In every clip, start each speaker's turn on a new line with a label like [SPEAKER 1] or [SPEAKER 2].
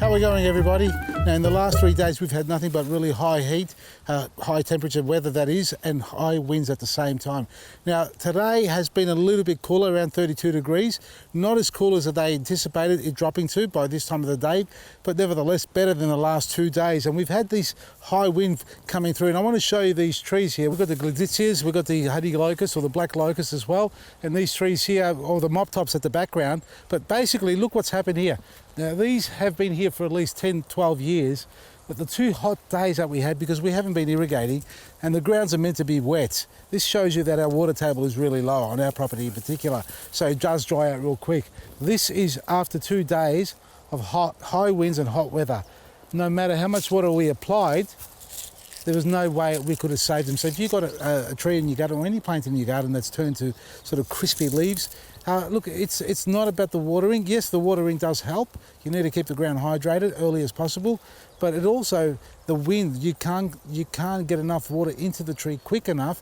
[SPEAKER 1] How are we going, everybody? Now, in the last 3 days, we've had nothing but really high heat, high temperature weather that is, and high winds at the same time. Now, today has been a little bit cooler, around 32 degrees. Not as cool as they anticipated it dropping to by this time of the day, but nevertheless better than the last 2 days. And we've had this high wind coming through, and I want to show you these trees here. We've got the gladiolus, we've got the honey locust or the black locust as well, and these trees here, or the mop tops at the background. But basically, look what's happened here. Now, these have been here for at least 10, 12 years, but the 2 hot days that we had, because we haven't been irrigating and the grounds are meant to be wet, this shows you that our water table is really low on our property in particular, so it does dry out real quick. This is after 2 days of high winds and hot weather. No matter how much water we applied, there was no way we could have saved them. So if you've got a tree in your garden or any plant in your garden that's turned to sort of crispy leaves, look, it's not about the watering. Yes, the watering does help. You need to keep the ground hydrated early as possible, but it also, the wind, you can't get enough water into the tree quick enough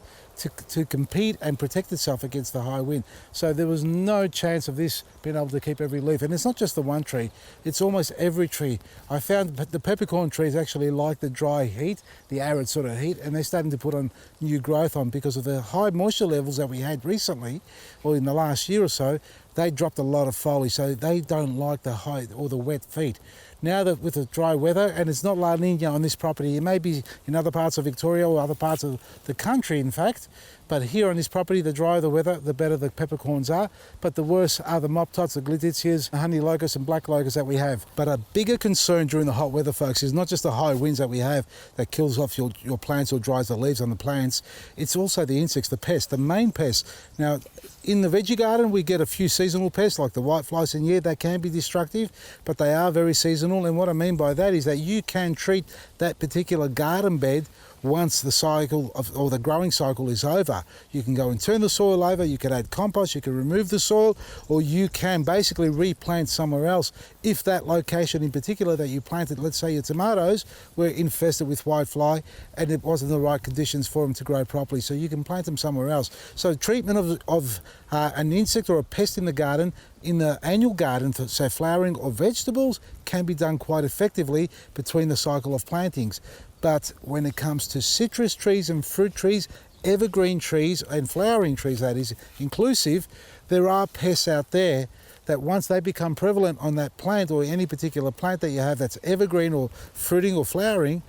[SPEAKER 1] to compete and protect itself against the high wind. So there was no chance of this being able to keep every leaf. And it's not just the one tree, it's almost every tree. I found the peppercorn trees actually like the dry heat, the arid sort of heat, and they're starting to put on new growth on because of the high moisture levels that we had recently, or in the last year or so. They dropped a lot of foliage, so they don't like the high or the wet feet. Now that with the dry weather, and it's not La Nina on this property, it may be in other parts of Victoria or other parts of the country, in fact, but here on this property, the drier the weather, the better the peppercorns are, but the worse are the mop tots, the gladiolus, the honey locust and black locust that we have. But a bigger concern during the hot weather, folks, is not just the high winds that we have that kills off your plants or dries the leaves on the plants, it's also the insects, the pests, the main pests. Now, in the veggie garden, we get a few seasonal pests like the whiteflies, and yeah, they can be destructive, but they are very seasonal. And what I mean by that is that you can treat that particular garden bed once the cycle or the growing cycle is over. You can go and turn the soil over, you can add compost, you can remove the soil, or you can basically replant somewhere else if that location in particular that you planted, let's say your tomatoes, were infested with whitefly and it wasn't the right conditions for them to grow properly. So you can plant them somewhere else. So treatment of an insect or a pest in the garden, in the annual garden, so flowering or vegetables, can be done quite effectively between the cycle of plantings. But when it comes to citrus trees and fruit trees, evergreen trees and flowering trees, that is inclusive, there are pests out there that once they become prevalent on that plant or any particular plant that you have that's evergreen or fruiting or flowering,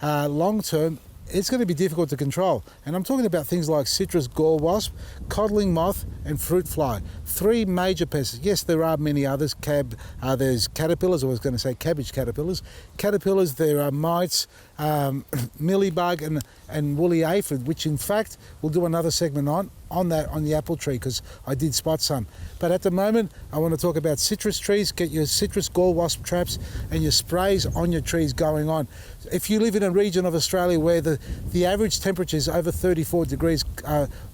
[SPEAKER 1] long term, it's going to be difficult to control. And I'm talking about things like citrus gall wasp, codling moth and fruit fly. 3 major pests. Yes, there are many others. There's caterpillars, I was going to say cabbage caterpillars. Caterpillars, there are mites, mealybug and woolly aphid, which in fact we'll do another segment on the apple tree because I did spot some. But at the moment, I want to talk about citrus trees. Get your citrus gall wasp traps and your sprays on your trees going on. If you live in a region of Australia where the average temperature is over 34 degrees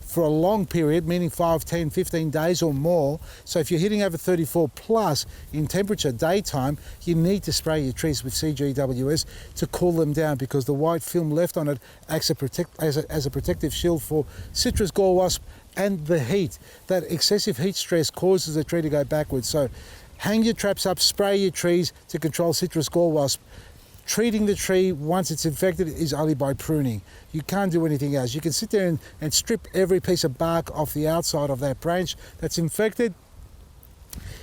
[SPEAKER 1] for a long period, meaning 5, 10, 15 days or more, so if you're hitting over 34 plus in temperature daytime, you need to spray your trees with CGWS to cool them down, because the white film left on it acts as a protective shield for citrus gall wasp and the heat. That excessive heat stress causes the tree to go backwards. So hang your traps up, spray your trees to control citrus gall wasp. Treating the tree once it's infected is only by pruning. You can't do anything else. You can sit there and strip every piece of bark off the outside of that branch that's infected.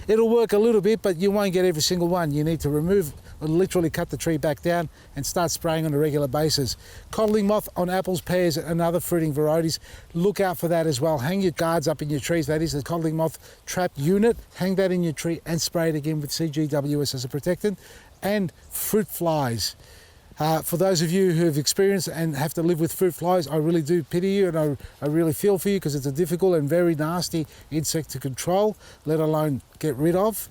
[SPEAKER 1] It'll work a little bit, but you won't get every single one. You need to remove or literally cut the tree back down and start spraying on a regular basis. Codling moth on apples, pears and other fruiting varieties, look out for that as well. Hang your guards up in your trees, that is the codling moth trap unit. Hang that in your tree and spray it again with CGWS as a protectant. And fruit flies. For those of you who have experienced and have to live with fruit flies, I really do pity you, and I really feel for you, because it's a difficult and very nasty insect to control, let alone get rid of.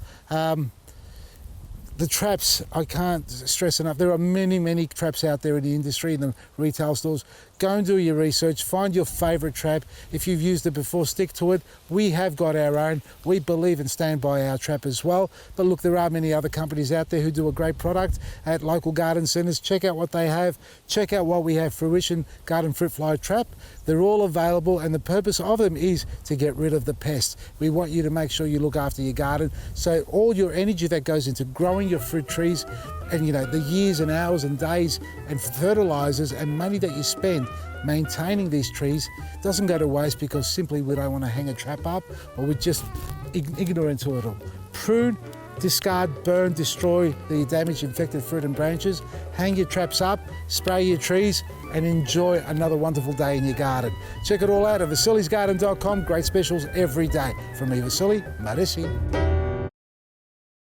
[SPEAKER 1] The traps, I can't stress enough. There are many, many traps out there in the industry, in the retail stores. Go and do your research, find your favourite trap. If you've used it before, stick to it. We have got our own. We believe and stand by our trap as well. But look, there are many other companies out there who do a great product at local garden centres. Check out what they have. Check out what we have, Fruition Garden Fruit Fly Trap. They're all available, and the purpose of them is to get rid of the pests. We want you to make sure you look after your garden. So all your energy that goes into growing your fruit trees, and you know, the years and hours and days and fertilizers and money that you spend maintaining these trees doesn't go to waste because simply we don't want to hang a trap up, or we're just ignorant to it all. Prune, discard, burn, destroy the damaged, infected fruit and branches, hang your traps up, spray your trees, and enjoy another wonderful day in your garden. Check it all out at vasilisgarden.com. Great specials every day. From me, Vasily, Marisi.